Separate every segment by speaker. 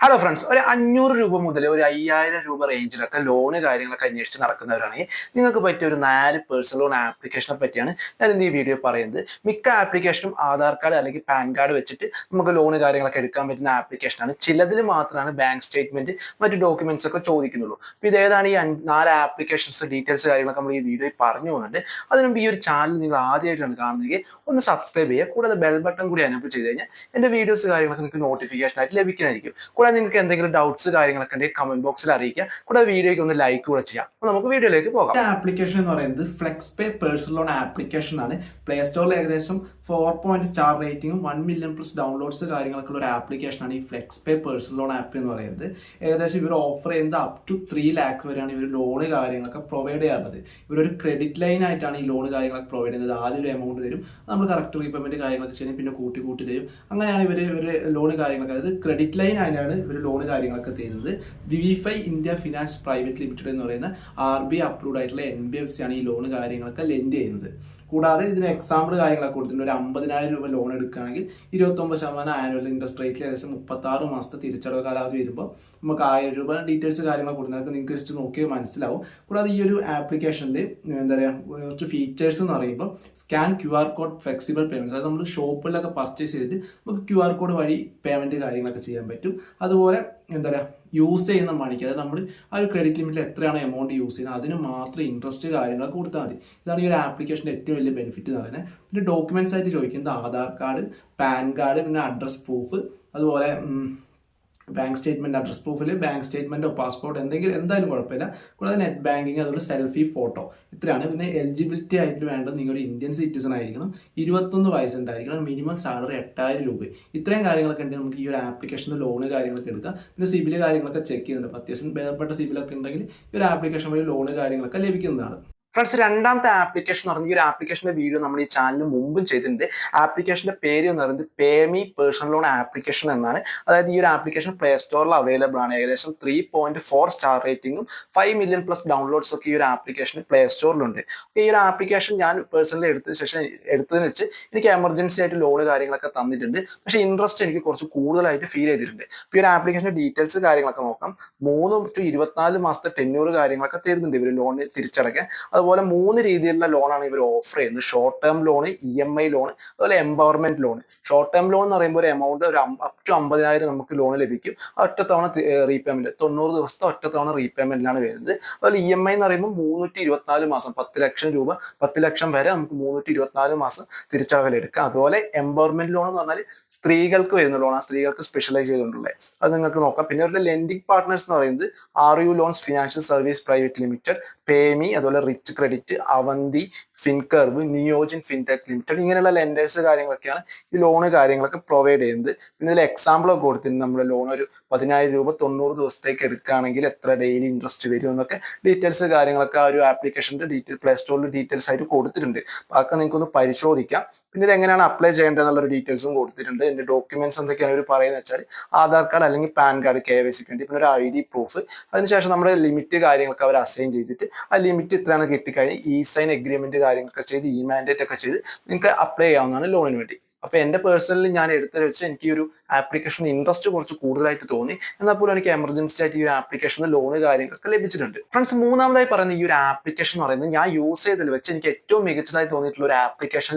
Speaker 1: Hello friends, ഒരു 500 രൂപ മുതൽ ഒരു 5000 രൂപ റേഞ്ചിലൊക്കെ ലോണ് കാര്യങ്ങളൊക്കെ അന്വേഷിച്ച് നടക്കുന്നവരാണെങ്കിൽ നിങ്ങൾക്ക് പറ്റിയ ഒരു 4 പേഴ്സണൽ ലോൺ ആപ്ലിക്കേഷനെ പറ്റിയാണ് ഞാൻ ഇന്ന് ഈ വീഡിയോ പറയുന്നത്. മിക്ക ആപ്ലിക്കേഷനും ആധാർ കാർഡ് അല്ലെങ്കിൽ പാൻ കാർഡ് വെച്ചിട്ട് നമുക്ക് ലോണ് കാര്യങ്ങളൊക്കെ എടുക്കാൻ പറ്റുന്ന ആപ്ലിക്കേഷനാണ്. ചിലതിൽ മാത്രമാണ് ബാങ്ക് സ്റ്റേറ്റ്മെന്റ് മറ്റു ഡോക്യുമെന്റ്സ് ഒക്കെ ചോദിക്കുന്നുള്ളൂ. അപ്പോൾ ഇതേതാണ് ഈ 4 ആപ്ലിക്കേഷൻസ് ഡീറ്റെയിൽസ് കാര്യങ്ങളൊക്കെ നമ്മൾ ഈ വീഡിയോയിൽ പറഞ്ഞു പോകുന്നുണ്ട്. അതിനുമുമ്പ് ഈ ഒരു ചാനൽ നിങ്ങൾ ആദ്യമായിട്ടാണ് കാണുന്നതെങ്കിൽ ഒന്ന് സബ്സ്ക്രൈബ് ചെയ്യുക. കൂടാതെ ബെൽ ബട്ടൺ കൂടി എനേബിൾ ചെയ്ത് കഴിഞ്ഞാൽ എൻ്റെ വീഡിയോസ് കാര്യങ്ങളൊക്കെ നിങ്ങൾക്ക് നോട്ടിഫിക്കേഷൻ ആയിട്ട് ലഭിക്കുന്നതായിരിക്കും. കൂടാതെ നിങ്ങൾക്ക് എന്തെങ്കിലും ഡൗട്ട്സ് കാര്യങ്ങളൊക്കെ ഉണ്ടെങ്കിൽ കമന്റ് ബോക്സിൽ അറിയിക്കുക. കൂടാതെ വീഡിയോയ്ക്ക് ഒന്ന് ലൈക്ക് കൂടെ ചെയ്യാം. അപ്പോൾ നമുക്ക് വീഡിയോയിലേക്ക് പോകാം. ആപ്ലിക്കേഷൻ എന്ന് പറയുന്നത് ഫ്ലെക്സ് പേ പേഴ്സണൽ ലോൺ ആപ്ലിക്കേഷൻ ആണ്. പ്ലേ സ്റ്റോറിൽ ഏകദേശം 4 സ്റ്റാർ റേറ്റിംഗും 1 മില്യൺ പ്ലസ് ഡൗൺലോഡ്സ് കാര്യങ്ങളൊക്കെ ഉള്ള ഒരു ആപ്ലിക്കേഷനാണ് ഈ ഫ്ലെക്സ് പേ പേഴ്സണൽ ലോൺ ആപ്പ് എന്ന് പറയുന്നത്. ഏകദേശം ഇവർ ഓഫർ ചെയ്യുന്നത് അപ് ടു 3 lakhs വരെയാണ് ഇവർ ലോണ് കാര്യങ്ങളൊക്കെ പ്രൊവൈഡ് ചെയ്യാറുള്ളത്. ഇവരൊരു ക്രെഡിറ്റ് ലൈൻ ആയിട്ടാണ് ഈ ലോണ് കാര്യങ്ങളൊക്കെ പ്രൊവൈഡ് ചെയ്യുന്നത്. ആദ്യം ഒരു എമൗണ്ട് തരും, നമ്മൾ കറക്റ്റ് റീപേയ്മെന്റ് കാര്യങ്ങളൊക്കെ ചെയ്യണം, പിന്നെ കൂട്ടി തരും. അങ്ങനെയാണ് ഇവർ ലോണ് കാര്യങ്ങളൊക്കെ, അതായത് ക്രെഡിറ്റ് ലൈൻ ആയിട്ടാണ് ഇവർ ലോണ് കാര്യങ്ങളൊക്കെ ചെയ്യുന്നത്. വിവിഫൈ ഇന്ത്യ ഫിനാൻസ് പ്രൈവറ്റ് ലിമിറ്റഡ് എന്ന് പറയുന്ന RBI അപ്രൂവ്ഡ് ആയിട്ടുള്ള NBFC ആണ് ഈ ലോണ് കാര്യങ്ങളൊക്കെ ലെൻഡ് ചെയ്യുന്നത്. കൂടാതെ ഇതിന് എക്സാമ്പിൾ കാര്യങ്ങളൊക്കെ കൊടുത്തിട്ടുണ്ട്. ഒരു 50,000 രൂപ ലോൺ എടുക്കുകയാണെങ്കിൽ 29% ആനുവൽ ഇൻട്രസ്റ്റ് റേറ്റിൽ ഏകദേശം 36 മാസത്തെ തിരിച്ചടവ് കാലാവധി വരുമ്പോൾ നമുക്ക് 1000 രൂപ ഡീറ്റെയിൽസ് കാര്യങ്ങളൊക്കെ കൊടുക്കുന്നത് നിങ്ങൾക്ക് ജസ്റ്റ് നോക്കിയാൽ മനസ്സിലാവും. കൂടാതെ ഈ ഒരു ആപ്ലിക്കേഷനിൽ എന്താ പറയുക, കുറച്ച് ഫീച്ചേഴ്സ് എന്ന് പറയുമ്പോൾ scan QR code flexible payments, അതായത് നമ്മൾ ഷോപ്പിലൊക്കെ പർച്ചേസ് ചെയ്തിട്ട് നമുക്ക് QR കോഡ് വഴി പേയ്മെൻറ്റ് കാര്യങ്ങളൊക്കെ ചെയ്യാൻ പറ്റും. അതുപോലെ എന്താ പറയുക, യൂസ് ചെയ്യുന്ന മണിക്ക്, അതായത് നമ്മൾ ആ ഒരു ക്രെഡിറ്റ് ലിമിറ്റിൽ എത്രയാണ് എമൗണ്ട് യൂസ് ചെയ്യുന്നത് അതിന് മാത്രം ഇൻട്രസ്റ്റ് കാര്യങ്ങളൊക്കെ കൊടുത്താൽ മതി. ഇതാണ് ഈ ഒരു ആപ്ലിക്കേഷൻ്റെ ഏറ്റവും വലിയ ബെനിഫിറ്റ് എന്ന് പറയുന്നത്. പിന്നെ ഡോക്യുമെന്റ്സ് ആയിട്ട് ചോദിക്കുന്നത് ആധാർ കാർഡ്, പാൻ കാർഡ്, പിന്നെ അഡ്രസ് പ്രൂഫ്, അതുപോലെ ബാങ്ക് സ്റ്റേറ്റ്മെന്റ്, അഡ്രസ് പ്രൂഫിൽ ബാങ്ക് സ്റ്റേറ്റ്മെന്റോ പാസ്പോർട്ട് എന്തെങ്കിലും എന്തായാലും കുഴപ്പമില്ല. കൂടാതെ നെറ്റ് ബാങ്കിങ്, അതുപോലെ സെൽഫി ഫോട്ടോ, ഇത്രയാണ്. പിന്നെ എലിജിബിലിറ്റി ആയിട്ട് വേണ്ടത് നിങ്ങൾ ഒരു ഇന്ത്യൻ സിറ്റിസൺ ആയിരിക്കണം, 21 വയസ്സുണ്ടായിരിക്കണം, മിനിമം സാലറി 8000 രൂപ. ഇത്രയും കാര്യങ്ങളൊക്കെ ഉണ്ടെങ്കിൽ നമുക്ക് ഈ ഒരു ആപ്ലിക്കേഷനിൽ ലോണ് കാര്യങ്ങളൊക്കെ എടുക്കാം. പിന്നെ സിബിൽ കാര്യങ്ങളൊക്കെ ചെക്ക് ചെയ്യുന്നുണ്ട്. അത്യാവശ്യം ഭേദപ്പെട്ട സിബിലൊക്കെ ഉണ്ടെങ്കിൽ ഈ ഒരു ആപ്ലിക്കേഷൻ വഴി ലോണ് കാര്യങ്ങളൊക്കെ ലഭിക്കുന്നതാണ്. ഫ്രണ്ട്സ്, രണ്ടാമത്തെ ആപ്ലിക്കേഷൻ എന്ന് പറഞ്ഞാൽ ഈ ഒരു ആപ്ലിക്കേഷന്റെ വീഡിയോ നമ്മൾ ഈ ചാനലിന് മുമ്പും ചെയ്തിട്ടുണ്ട്. ആപ്ലിക്കേഷന്റെ പേര് എന്ന് പറയുന്നത് പേമി പേഴ്സണൽ ലോൺ ആപ്ലിക്കേഷൻ എന്നാണ്. അതായത് ഈ ഒരു ആപ്ലിക്കേഷൻ പ്ലേ സ്റ്റോറിൽ അവൈലബിൾ ആണ്. ഏകദേശം 3.4 സ്റ്റാർ റേറ്റിംഗും 5 മില്യൺ പ്ലസ് ഡൗൺലോഡ്സ് ഒക്കെ ഈ ഒരു ആപ്ലിക്കേഷൻ പ്ലേ സ്റ്റോറിലുണ്ട്. ഈ ഒരു ആപ്ലിക്കേഷൻ ഞാൻ പേഴ്സണലി എടുത്തതിന് വെച്ച് എനിക്ക് എമർജൻസി ആയിട്ട് ലോണ് കാര്യങ്ങളൊക്കെ തന്നിട്ടുണ്ട്. പക്ഷേ ഇൻട്രസ്റ്റ് എനിക്ക് കുറച്ച് കൂടുതലായിട്ട് ഫീൽ ചെയ്തിട്ടുണ്ട്. ഈ ഒരു ആപ്ലിക്കേഷന്റെ ഡീറ്റെയിൽസ് കാര്യങ്ങളൊക്കെ നോക്കാം. 3 to 24 മാസത്തെ ടെന്യൂർ കാര്യങ്ങളൊക്കെ തരുന്നുണ്ട് ഇവർ ലോണ് തിരിച്ചടയ്ക്കാൻ. അതുപോലെ 3 രീതിയിലുള്ള ലോണാണ് ഇവർ ഓഫർ ചെയ്യുന്നത്. Short term loan, EMI loan, അതുപോലെ empowerment loan. Short term loan എന്ന് പറയുമ്പോൾ ഒരു എമൗണ്ട് ഒരു അപ് ടു 50,000 നമുക്ക് ലോൺ ലഭിക്കും. ഒറ്റത്തവണ റീപേയ്മെന്റ്, 90 ദിവസത്തെ ഒറ്റത്തവണ റീപേയ്മെന്റിലാണ് വരുന്നത്. അതുപോലെ EMI എന്ന് പറയുമ്പോൾ 324 മാസം, 10 ലക്ഷം രൂപ, 10 ലക്ഷം വരെ നമുക്ക് 324 മാസം തിരിച്ചടവിലെടുക്കാം. അതുപോലെ എംപവർമെന്റ് ലോൺ എന്ന് പറഞ്ഞാൽ സ്ത്രീകൾക്ക് വരുന്ന ലോൺ, ആ സ്ത്രീകൾക്ക് സ്പെഷ്യലൈസ് ചെയ്തുകൊണ്ടുള്ളത്, അത് നിങ്ങൾക്ക് നോക്കാം. പിന്നെ അവരുടെ ലെൻഡിങ് പാർട്ട്നേഴ്സ് എന്ന് പറയുന്നത് RU loans financial service private limited, പേമി, അതുപോലെ റിച്ച് ക്രെഡിറ്റ്, അവന്തി, ഫിൻകർവ്, നിയോജിൻ ഫിൻടെക് ലിമിറ്റഡ്, ഇങ്ങനെയുള്ള ലെൻഡേഴ്സ് കാര്യങ്ങളൊക്കെയാണ് ഈ ലോണ് കാര്യങ്ങളൊക്കെ പ്രൊവൈഡ് ചെയ്യുന്നത്. പിന്നെ ഇതിൽ എക്സാമ്പിൾ ഒക്കെ കൊടുത്തിട്ടുണ്ട്. നമ്മുടെ ലോൺ ഒരു 10,000 രൂപ 90 ദിവസത്തേക്ക് എടുക്കുകയാണെങ്കിൽ എത്ര ഡെയിലി ഇൻട്രസ്റ്റ് വരും എന്നൊക്കെ ഡീറ്റെയിൽസ് കാര്യങ്ങളൊക്കെ ആ ഒരു ആപ്ലിക്കേഷൻ്റെ പ്ലേ സ്റ്റോറിൽ ഡീറ്റെയിൽസ് ആയിട്ട് കൊടുത്തിട്ടുണ്ട്. അതൊക്കെ നിങ്ങൾക്കൊന്ന് പരിശോധിക്കാം. പിന്നെ ഇത് എങ്ങനെയാണ് അപ്ലൈ ചെയ്യേണ്ടത് എന്നുള്ളൊരു ഡീറ്റെയിൽസും കൊടുത്തിട്ടുണ്ട്. ഇതിന്റെ ഡോക്യുമെന്റ്സ് എന്തൊക്കെയാണ് ഇവർ പറയുന്നത് വെച്ചാൽ ആധാർ കാർഡ് അല്ലെങ്കിൽ പാൻ കാർഡ് KYCക്ക് വേണ്ടി, പിന്നെ ഒരു ID പ്രൂഫ്, അതിനുശേഷം നമ്മുടെ ലിമിറ്റ് കാര്യങ്ങളൊക്കെ അവർ അസൈൻ ചെയ്തിട്ട് ആ ലിമിറ്റ് ഇത്രയാണ് കിട്ടിക്കഴിഞ്ഞ് സൈൻ എഗ്രിമെന്റ് കാര്യങ്ങളൊക്കെ ചെയ്ത് മാൻഡേറ്റ് ഒക്കെ ചെയ്ത് നിങ്ങൾക്ക് അപ്ലൈ ചെയ്യാവുന്നതാണ് ലോണിന് വേണ്ടി. അപ്പൊ എന്റെ പേഴ്സണലി ഞാൻ എടുത്തത് വെച്ച് എനിക്ക് ഈ ഒരു ആപ്ലിക്കേഷൻ ഇൻട്രസ്റ്റ് കുറച്ച് കൂടുതലായിട്ട് തോന്നി. എന്നാൽ പോലും എനിക്ക് എമർജൻസി ആയിട്ട് ഈ ഒരു ആപ്ലിക്കേഷനിൽ ലോണ് കാര്യങ്ങളൊക്കെ ലഭിച്ചിട്ടുണ്ട്. ഫ്രണ്ട്സ്, മൂന്നാമതായി പറയുന്ന ഈ ഒരു ആപ്ലിക്കേഷൻ എന്ന് പറയുന്നത് ഞാൻ യൂസ് ചെയ്തതിൽ വെച്ച് എനിക്ക് ഏറ്റവും മികച്ചതായി തോന്നിയിട്ടുള്ള ഒരു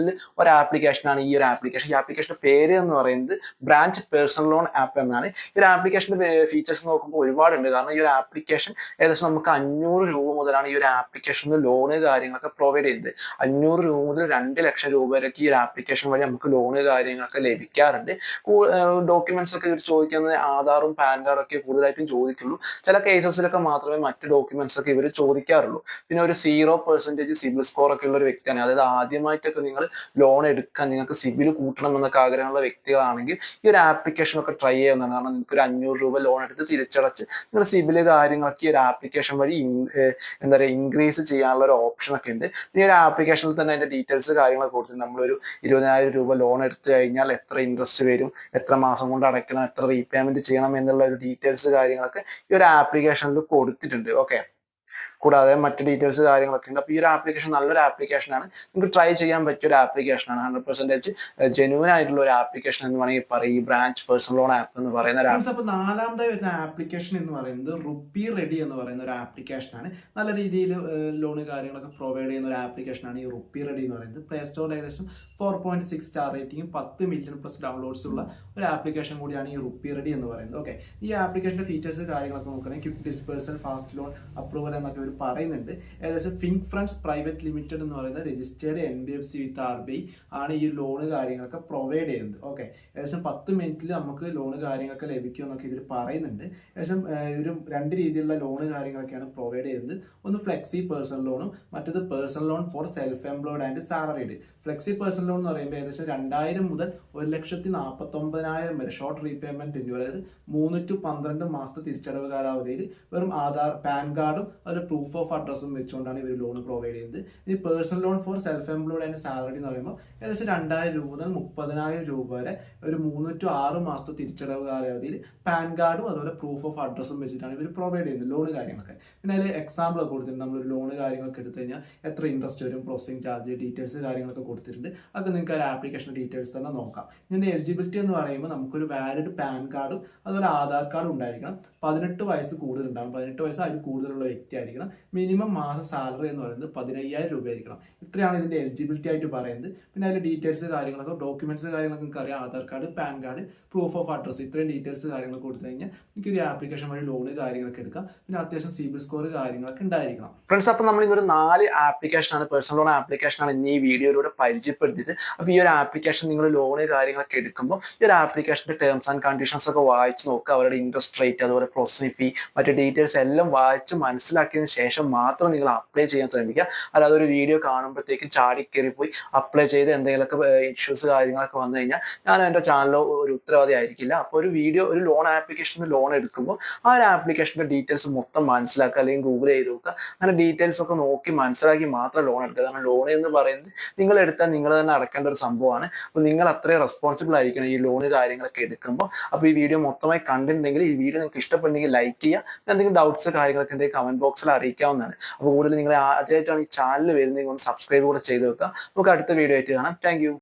Speaker 1: ആപ്ലിക്കേഷനാണ് ഈ ഒരു ആപ്ലിക്കേഷൻ. ഈ ആപ്ലിക്കേഷന്റെ പേര് എന്ന് പറയുന്നത് ബ്രാഞ്ച് പേഴ്സണൽ ലോൺ ആപ്പ് എന്നാണ്. ഈ ഒരു ആപ്ലിക്കേഷന്റെ ഫീച്ചേഴ്സ് നോക്കുമ്പോൾ ഒരുപാടുണ്ട്. കാരണം ഈ ഒരു ആപ്ലിക്കേഷൻ ഏകദേശം നമുക്ക് 500 രൂപ മുതലാണ് ഈ ഒരു ആപ്ലിക്കേഷനിൽ ലോണ് കാര്യങ്ങളൊക്കെ പ്രൊവൈഡ് ചെയ്യുന്നത്. 500 രൂപ മുതൽ 2 ലക്ഷം രൂപ വരെയൊക്കെ ഈ ഒരു ആപ്ലിക്കേഷൻ വഴി നമുക്ക് ലോണ് കാര്യങ്ങളൊക്കെ ലഭിക്കാറുണ്ട്. ഡോക്യുമെന്റ്സ് ഒക്കെ ഇവർ ചോദിക്കുന്നത് ആധാറും പാൻ കാർഡും ഒക്കെ കൂടുതലായിട്ടും ചോദിക്കുള്ളൂ. ചില കേസസിലൊക്കെ മാത്രമേ മറ്റ് ഡോക്യുമെന്റ്സ് ഒക്കെ ഇവർ ചോദിക്കാറുള്ളൂ. പിന്നെ ഒരു 0% സിബിൽ സ്കോർ ഒക്കെ ഉള്ള ഒരു വ്യക്തിയാണ്. അതായത് ആദ്യമായിട്ടൊക്കെ നിങ്ങൾ ലോൺ എടുക്കാൻ, നിങ്ങൾക്ക് സിബിൽ കൂട്ടണം എന്നൊക്കെ ആഗ്രഹമുള്ള വ്യക്തികളാണെങ്കിൽ ഈ ഒരു ആപ്ലിക്കേഷൻ ഒക്കെ ട്രൈ ചെയ്യുന്നതാണ്. കാരണം നിങ്ങൾക്ക് ഒരു 500 രൂപ ലോൺ എടുത്ത് തിരിച്ചടച്ച് നിങ്ങൾ സിബിൽ കാര്യങ്ങളൊക്കെ ഈ ഒരു ആപ്ലിക്കേഷൻ വഴി എന്താ പറയുക ഇൻക്രീസ് ചെയ്യാനുള്ള ഒരു ഓപ്ഷൻ ഒക്കെ ഉണ്ട്. ഈ ഒരു ആപ്ലിക്കേഷനിൽ തന്നെ അതിന്റെ ഡീറ്റെയിൽസ് കാര്യങ്ങളൊക്കെ കൊടുത്തിട്ടുണ്ട്. നമ്മളൊരു 20,000 രൂപ ലോൺ എടുത്തു കഴിഞ്ഞാൽ എത്ര ഇൻട്രസ്റ്റ് വരും, എത്ര മാസം കൊണ്ട് അടയ്ക്കണം, എത്ര റീപേയ്മെന്റ് ചെയ്യണം എന്നുള്ള ഒരു ഡീറ്റെയിൽസ് കാര്യങ്ങളൊക്കെ ഈ ഒരു ആപ്ലിക്കേഷനിൽ കൊടുത്തിട്ടുണ്ട്. ഓക്കെ, കൂടാതെ മറ്റ് ഡീറ്റെയിൽസ് കാര്യങ്ങളൊക്കെ ഉണ്ട്. അപ്പോൾ ഈ ഒരു ആപ്ലിക്കേഷൻ നല്ലൊരു ആപ്ലിക്കേഷനാണ്, നിങ്ങൾക്ക് ട്രൈ ചെയ്യാൻ പറ്റിയ ഒരു ആപ്ലിക്കേഷനാണ്. 100% ജെന്യൂൻ ആയിട്ടുള്ള ഒരു ആപ്ലിക്കേഷൻ എന്ന് വേണമെങ്കിൽ പറയും ഈ ബ്രാഞ്ച് പേഴ്സണൽ ലോൺ ആപ്പ് എന്ന് പറയുന്ന ഒരു ആപ്പ്. അപ്പോൾ നാലാമതായി വരുന്ന ആപ്ലിക്കേഷൻ എന്ന് പറയുന്നത് റുപ്പി റെഡി എന്ന് പറയുന്ന ഒരു ആപ്ലിക്കേഷനാണ്. നല്ല രീതിയിൽ ലോൺ കാര്യങ്ങളൊക്കെ പ്രൊവൈഡ് ചെയ്യുന്ന ഒരു ആപ്ലിക്കേഷനാണ് ഈ റുപ്പി റെഡി എന്ന് പറയുന്നത്. പ്ലേ സ്റ്റോറിൽ ഏകദേശം 4.6 സ്റ്റാർ റേറ്റിംഗും 10 മില്യൺ പ്ലസ് ഡൗൺലോഡ്സ് ഉള്ള ഒരു ആപ്ലിക്കേഷൻ കൂടിയാണ് ഈ റുപ്പി റെഡി എന്ന് പറയുന്നത്. ഓക്കെ, ഈ ആപ്ലിക്കേഷന്റെ ഫീച്ചേഴ്സ് കാര്യങ്ങളൊക്കെ നോക്കുകയാണെങ്കിൽ quick dispersal, fast loan approval എന്നൊക്കെ ഇവർ പറയുന്നുണ്ട്. ഏകദേശം ഫിങ്ക് ഫ്രണ്ട്സ് പ്രൈവറ്റ് ലിമിറ്റഡ് എന്ന് പറയുന്ന രജിസ്റ്റേർഡ് NBFC വിത്ത് RBI ആണ് ഈ ലോണ് കാര്യങ്ങളൊക്കെ പ്രൊവൈഡ് ചെയ്യുന്നത്. ഓക്കെ, ഏകദേശം 10 മിനിറ്റിൽ നമുക്ക് ലോണ് കാര്യങ്ങളൊക്കെ ലഭിക്കും എന്നൊക്കെ ഇതിൽ പറയുന്നുണ്ട്. ഏകദേശം ഒരു 2 രീതിയിലുള്ള ലോണ് കാര്യങ്ങളൊക്കെയാണ് പ്രൊവൈഡ് ചെയ്യുന്നത്. ഒന്ന് ഫ്ലെക്സി പേഴ്സണൽ ലോണും മറ്റത് personal loan for self employed and salaried. Flexi personal loan എന്ന് പറയുമ്പോൾ ഏകദേശം 2000 മുതൽ 1,49,000 വരെ ഷോർട്ട് റീപേയ്മെന്റ് ഡ്യൂ, അതായത് 3 to 12 മാസത്തെ തിരിച്ചടവ് കാലാവധിയിൽ വെറും ആധാർ, പാൻ കാർഡും ഒരു പ്രൂഫ് ഓഫ് അഡ്രസ്സും വെച്ചുകൊണ്ടാണ് ഇവർ ലോൺ പ്രൊവൈഡ് ചെയ്യുന്നത്. ഈ personal loan for self employed and salary എന്ന് പറയുമ്പോൾ ഏകദേശം 2000 രൂപ മുതൽ 30,000 രൂപ വരെ ഒരു 3 to 6 മാസത്തെ തിരിച്ചടവ് കാലാവധിയിൽ പാൻ കാർഡും അതുപോലെ പ്രൂഫ് ഓഫ് അഡ്രസ്സും വെച്ചിട്ടാണ് ഇവർ പ്രൊവൈഡ് ചെയ്യുന്നത് ലോൺ കാര്യങ്ങളൊക്കെ. പിന്നെ അതിൽ എക്സാമ്പിൾ ഒക്കെ കൊടുത്തിട്ടുണ്ട്. നമ്മളൊരു ലോൺ കാര്യങ്ങളൊക്കെ എടുത്തു കഴിഞ്ഞാൽ എത്ര ഇൻട്രസ്റ്റ് വരും, പ്രോസസിംഗ് ചാർജ്, ഡീറ്റെയിൽസ് കാര്യങ്ങളൊക്കെ കൊടുത്തിട്ടുണ്ട്. അതൊക്കെ നിങ്ങൾക്ക് ആ ആപ്ലിക്കേഷൻ ഡീറ്റെയിൽസ് തന്നെ നോക്കാം. ഇതിന്റെ എലിജിബിലിറ്റി എന്ന് പറയുമ്പോൾ നമുക്കൊരു വാലിഡ് പാൻ കാർഡും അതുപോലെ ആധാർ കാർഡും ഉണ്ടായിരിക്കണം. 18 വയസ്സ് കൂടുതലുണ്ടാകും. 18 വയസ്സ് അതിൽ കൂടുതലുള്ള വ്യക്തി ആയിരിക്കണം. മിനിമം മാസ സാലറി എന്ന് പറയുന്നത് 15,000 രൂപ ആയിരിക്കണം. ഇത്രയാണ് ഇതിന്റെ എലിജിബിലിറ്റി ആയിട്ട് പറയുന്നത്. പിന്നെ അതിൽ ഡീറ്റെയിൽസ് കാര്യങ്ങളൊക്കെ, ഡോക്യുമെന്റ്സ് കാര്യങ്ങളൊക്കെ നിങ്ങൾക്ക് അറിയാം. Aadhaar card, PAN card, proof of address, ഇത്രയും ഡീറ്റെയിൽസ് കാര്യങ്ങളൊക്കെ കൊടുത്തു കഴിഞ്ഞാൽ നിങ്ങൾക്ക് ഒരു ആപ്ലിക്കേഷൻ വഴി ലോൺ കാര്യങ്ങളൊക്കെ എടുക്കാം. പിന്നെ അത്യാവശ്യം സിബിൽ സ്കോർ കാര്യങ്ങളൊക്കെ ഉണ്ടായിരിക്കണം. ഫ്രണ്ട്സ്, അപ്പോൾ നമ്മൾ ഇന്നൊരു 4 ആപ്ലിക്കേഷനാണ്, പേഴ്സണൽ ലോൺ ആപ്ലിക്കേഷനാണ് ഇന്ന് ഈ വീഡിയോയിലൂടെ പരിചയപ്പെടുത്തിയത്. അപ്പോൾ ഈ ഒരു ആപ്ലിക്കേഷൻ നിങ്ങൾ ലോൺ കാര്യങ്ങളൊക്കെ എടുക്കുമ്പോൾ ഈ ഒരു ആപ്ലിക്കേഷന്റെ ടേംസ് ആൻഡ് കണ്ടീഷൻസ് ഒക്കെ വായിച്ച് നോക്കുക. അവരുടെ ഇൻട്രസ്റ്റ് റേറ്റ്, അതുപോലെ പ്രോസസിംഗ് ഫീ, മറ്റു ഡീറ്റെയിൽസ് എല്ലാം വായിച്ച് മനസ്സിലാക്കിയതിന് ശേഷം മാത്രം നിങ്ങൾ അപ്ലൈ ചെയ്യാൻ ശ്രമിക്കുക. അല്ലാതെ ഒരു വീഡിയോ കാണുമ്പോഴത്തേക്കും ചാടി കയറി പോയി അപ്ലൈ ചെയ്ത് എന്തെങ്കിലുമൊക്കെ ഇഷ്യൂസ് കാര്യങ്ങളൊക്കെ വന്നു കഴിഞ്ഞാൽ ഞാൻ എൻ്റെ ചാനലിലോ ഒരു ഉത്തരവാദി ആയിരിക്കില്ല. അപ്പോൾ ഒരു വീഡിയോ, ഒരു ലോൺ ആപ്ലിക്കേഷന് ലോൺ എടുക്കുമ്പോൾ ആ ഒരു ആപ്ലിക്കേഷന്റെ ഡീറ്റെയിൽസ് മൊത്തം മനസ്സിലാക്കുക, അല്ലെങ്കിൽ ഗൂഗിൾ ചെയ്ത് നോക്കുക. അങ്ങനെ ഡീറ്റെയിൽസ് ഒക്കെ നോക്കി മനസ്സിലാക്കി മാത്രം ലോൺ എടുക്കുക. കാരണം ലോൺ എന്ന് പറയുന്നത് നിങ്ങൾ എടുത്താൽ നിങ്ങൾ തന്നെ അടക്കേണ്ട ഒരു സംഭവമാണ്. അപ്പോൾ നിങ്ങൾ അത്രയും റെസ്പോൺസിബിൾ ആയിരിക്കണം ഈ ലോൺ കാര്യങ്ങളൊക്കെ എടുക്കുമ്പോൾ. അപ്പോൾ ഈ വീഡിയോ മൊത്തമായി കണ്ടിട്ടുണ്ടെങ്കിൽ, ഈ വീഡിയോ നിങ്ങൾക്ക് ഇഷ്ടപ്പെട്ടെങ്കിൽ ലൈക്ക് ചെയ്യുക. എന്തെങ്കിലും ഡൗട്ട്സ് കാര്യങ്ങളൊക്കെ ഉണ്ടെങ്കിൽ കമന്റ് ബോക്സിൽ അറിയിക്കാവുന്നതാണ്. അപ്പോൾ കൂടുതൽ നിങ്ങൾ ആദ്യമായിട്ടാണ് ഈ ചാനൽ വരുന്നതെങ്കിൽ ഒന്ന് സബ്സ്ക്രൈബ് കൂടെ ചെയ്ത് വെക്കുക. നമുക്ക് അടുത്ത വീഡിയോ ആയിട്ട് കാണാം. Thank you.